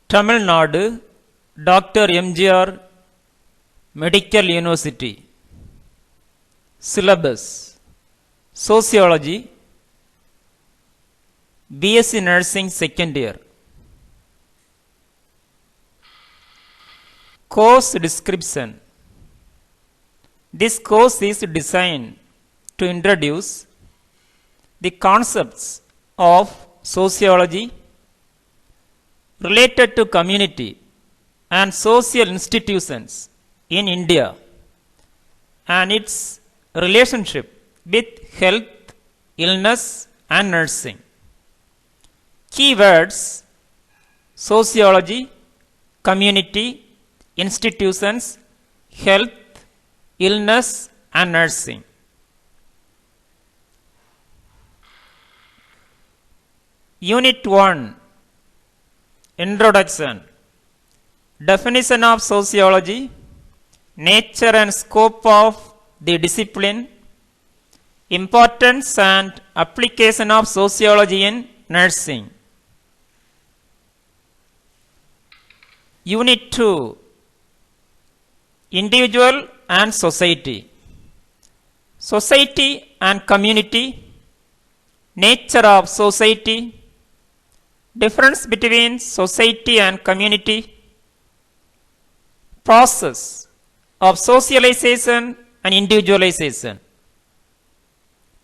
Tamil Nadu, Dr. MGR Medical University. Syllabus: Sociology, BSc Nursing second year. Course description: This course is designed to introduce the concepts of sociology related to community and social institutions in India and its relationship with health, illness and nursing. Keywords: sociology, community, institutions, health, illness and nursing. Unit 1: Introduction. Definition of sociology, nature and scope of the discipline, importance and application of sociology in nursing. Unit 2: Individual and society. Society and community, nature of society, difference between society and community, process of socialization and individualization,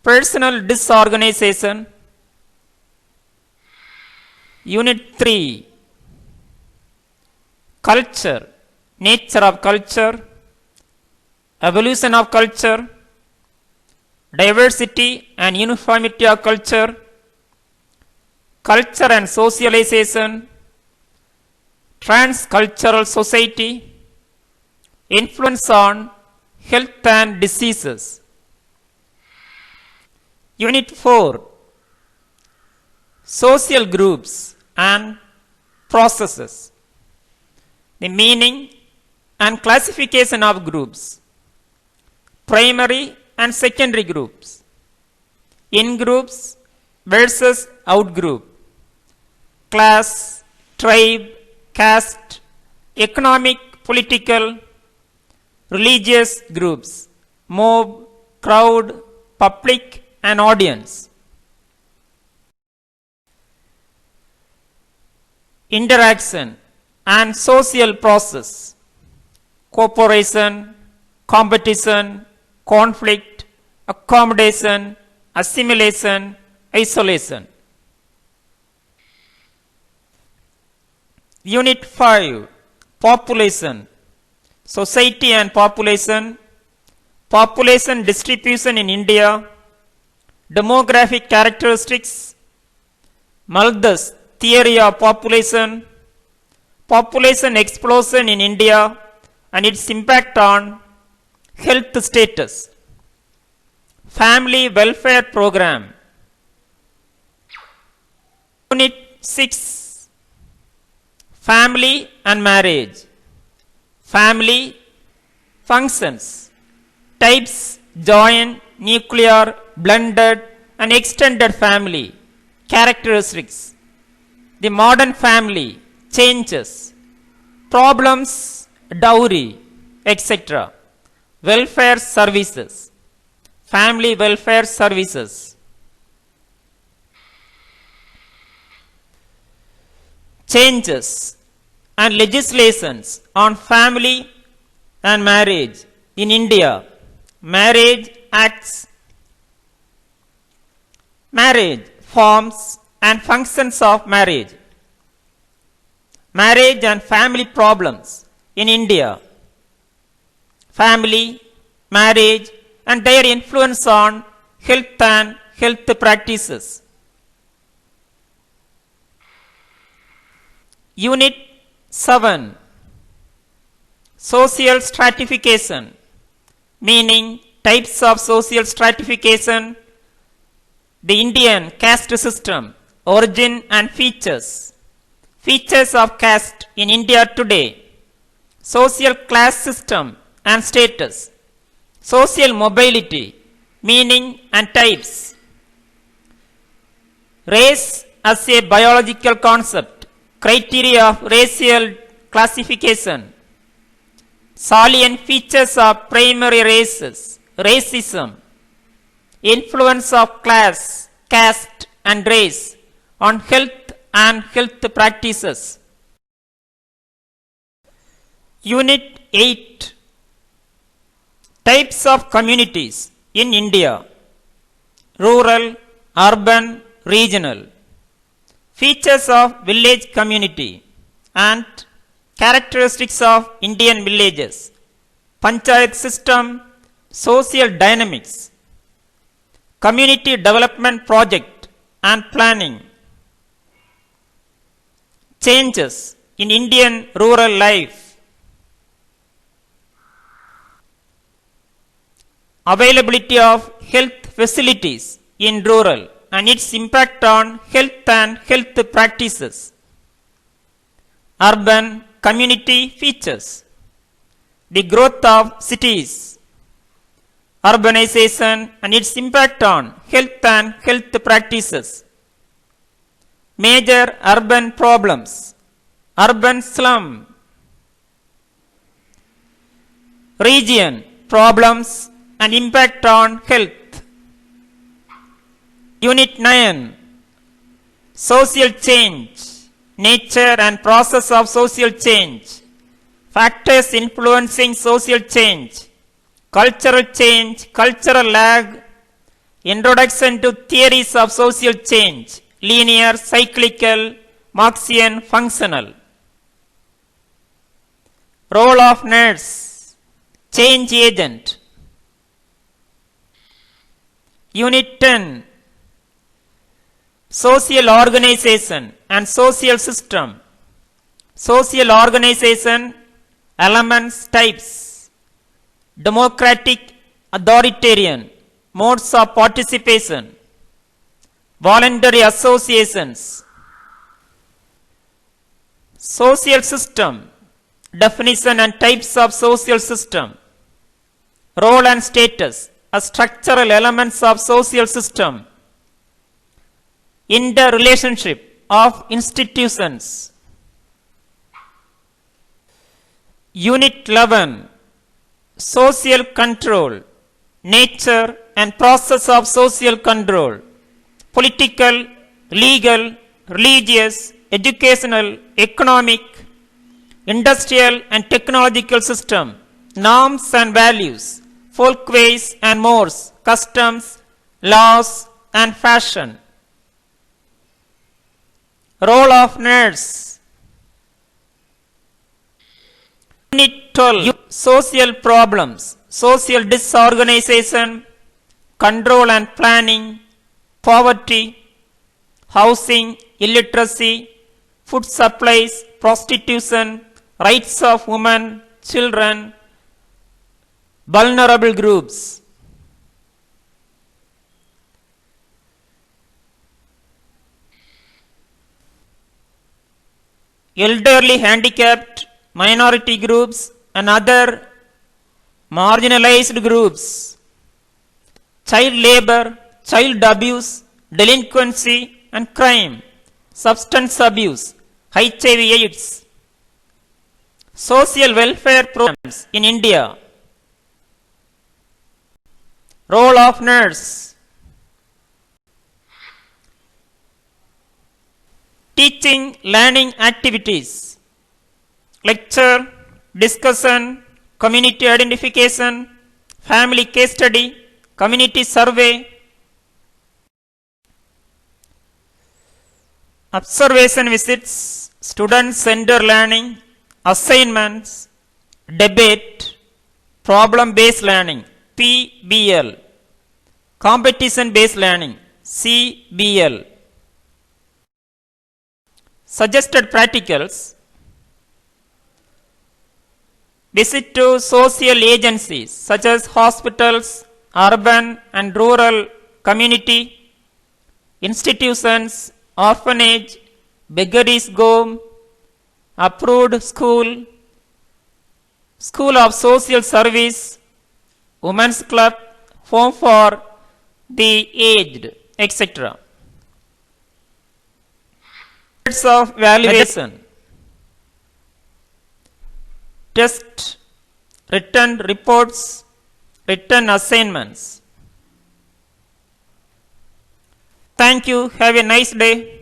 personal disorganization. Unit 3: Culture, nature of culture, evolution of culture, diversity and uniformity of culture, culture and socialization, transcultural society, influence on health and diseases. Unit 4: Social groups and processes, the meaning and classification of groups, primary and secondary groups, in-groups versus out-group, class, tribe, caste, economic, political, religious groups, mob, crowd, public and audience. Interaction and social process, cooperation, competition, conflict, accommodation, assimilation, isolation. Unit 5: Population, society and population, population distribution in India, demographic characteristics, Malthus theory of population, population explosion in India and its impact on health status, family welfare program. Unit 6: Family and marriage, family functions, types, joint, nuclear, blended and extended family, characteristics, the modern family, changes, problems, dowry, etc. Welfare services, family welfare services. Changes and legislations on family and marriage in India, marriage acts, marriage forms and functions of marriage, marriage and family problems in India, family, marriage and their influence on health and health practices. Unit 7: Social stratification, meaning, types of social stratification, the Indian caste system, origin and features, features of caste in India today, social class system and status, social mobility, meaning and types, race as a biological concept, criteria of racial classification, salient features of primary races, racism, influence of class, caste and race on health and health practices. Unit 8, types of communities in India: rural, urban, regional, features of village community and characteristics of Indian villages, panchayat system, social dynamics, community development project and planning, changes in Indian rural life, availability of health facilities in rural and its impact on health and health practices, urban community features, the growth of cities, urbanization and its impact on health and health practices, major urban problems, urban slum, region problems and impact on health. Unit 9, social change, nature and process of social change, factors influencing social change, cultural change, cultural lag, introduction to theories of social change, linear, cyclical, Marxian, functional. Role of nurse, change agent. Unit 10, social organization and social system, social organization, elements, types, democratic, authoritarian, modes of participation, voluntary associations, social system, definition and types of social system, role and status as structural elements of social system, interrelationship of institutions. Unit 11, social control, nature and process of social control, political, legal, religious, educational, economic, industrial and technological system, norms and values, folkways and mores, customs, laws and fashion. Role of nurse. Unit 12, social problems, social disorganization, control and planning, poverty, housing, illiteracy, food supplies, prostitution, rights of women, children, vulnerable groups. Elderly, handicapped, minority groups and other marginalized groups, child labor, child abuse, delinquency and crime, substance abuse, HIV AIDS, social welfare programs in India. Role of nurse. Teaching, learning activities, lecture, discussion, community identification, family case study, community survey, observation visits, student centered learning, assignments, debate, problem based learning, PBL, competition based learning, CBL. Suggested practicals: visit to social agencies such as hospitals, urban and rural community, institutions, orphanage, beggars' home, approved school, school of social service, women's club, home for the aged, etc. Methods of valuation. Test, written reports, written assignments. Thank you. Have a nice day.